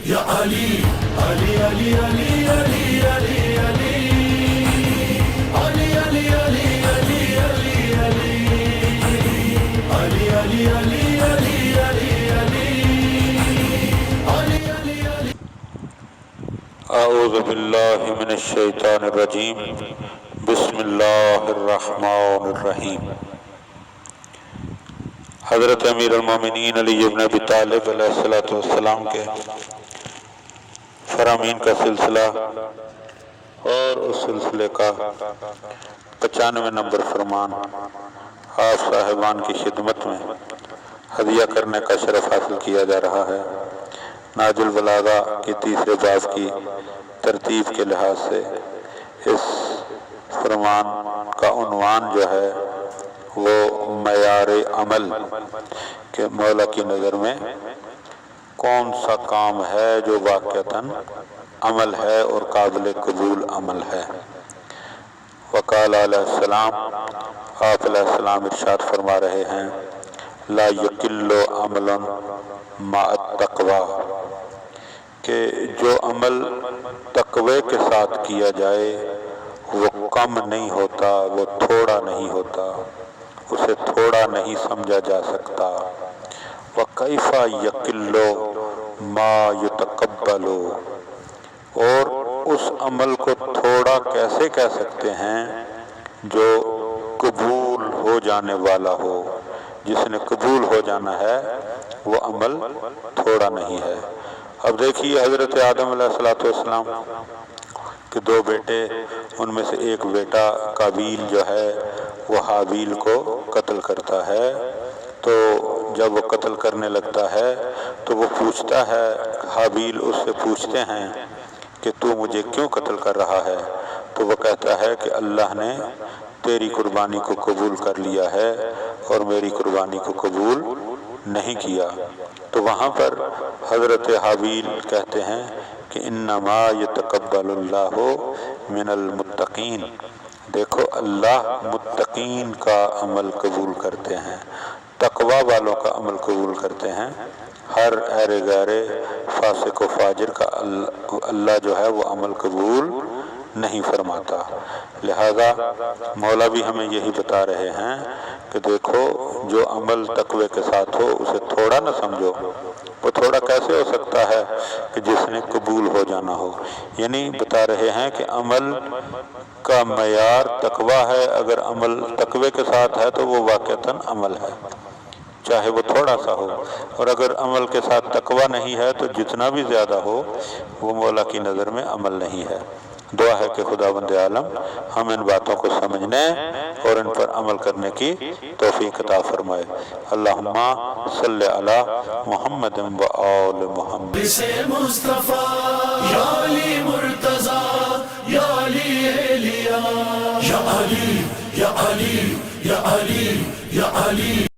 یا علی علی علی علی علی علی علی علی علی علی علی علی علی علی علی علی علی علی علی. اعوذ باللہ من الشیطان الرجیم. بسم اللہ الرحمن الرحیم. حضرت امیر المومنین علی بن ابی طالب علیہ السلام کے فرامین کا سلسلہ اور اس سلسلے کا 95 نمبر فرمان آپ صاحبان کی خدمت میں ہدیہ کرنے کا شرف حاصل کیا جا رہا ہے. ناج البلاغہ کی تیسرے باب کی ترتیب کے لحاظ سے اس فرمان کا عنوان جو ہے وہ معیار عمل کہ مولا کی نظر میں کون سا کام ہے جو واقعتاً عمل ہے اور قابل قبول عمل ہے. وقال علیہ السلام، آپ علیہ السلام ارشاد فرما رہے ہیں، لا یقل عمل مع التقوی، کہ جو عمل تقوی کے ساتھ کیا جائے وہ کم نہیں ہوتا، وہ تھوڑا نہیں ہوتا، اسے تھوڑا نہیں سمجھا جا سکتا. وَكَيْفَ يَقِلُّ مَا يُتَقَبَّلُ، اور اس عمل کو تھوڑا کیسے کہہ سکتے ہیں جو قبول ہو جانے والا ہو. جس نے قبول ہو جانا ہے وہ عمل تھوڑا نہیں ہے. اب دیکھیے حضرت آدم علیہ السلام کے 2 بیٹے، ان میں سے ایک بیٹا قابیل جو ہے وہ حابیل کو قتل کرتا ہے. تو جب وہ قتل کرنے لگتا ہے تو وہ پوچھتا ہے، حابیل اس سے پوچھتے ہیں کہ تو مجھے کیوں قتل کر رہا ہے؟ تو وہ کہتا ہے کہ اللہ نے تیری قربانی کو قبول کر لیا ہے اور میری قربانی کو قبول نہیں کیا. تو وہاں پر حضرت حابیل کہتے ہیں کہ انما یتقبل اللہ من المتقین، دیکھو اللہ متقین کا عمل قبول کرتے ہیں، تقوی والوں کا عمل قبول کرتے ہیں. ہر ایرے گارے فاسق و فاجر کا اللہ جو ہے وہ عمل قبول نہیں فرماتا. لہذا مولا بھی ہمیں یہی بتا رہے ہیں کہ دیکھو جو عمل تقوی کے ساتھ ہو اسے تھوڑا نہ سمجھو. وہ تھوڑا کیسے ہو سکتا ہے کہ جس نے قبول ہو جانا ہو. یعنی بتا رہے ہیں کہ عمل کا معیار تقوی ہے. اگر عمل تقوی کے ساتھ ہے تو وہ واقعتاً عمل ہے، چاہے وہ تھوڑا سا ہو. اور اگر عمل کے ساتھ تقوی نہیں ہے تو جتنا بھی زیادہ ہو وہ مولا کی نظر میں عمل نہیں ہے. دعا ہے کہ خداوند عالم ہم ان باتوں کو سمجھنے اور ان پر عمل کرنے کی توفیق عطا فرمائے. اللہم صلی علی محمد و آل محمد. سے مصطفیٰ یا علی مرتضیٰ یا علی الیاس یا علی یا علی یا علی یا علی.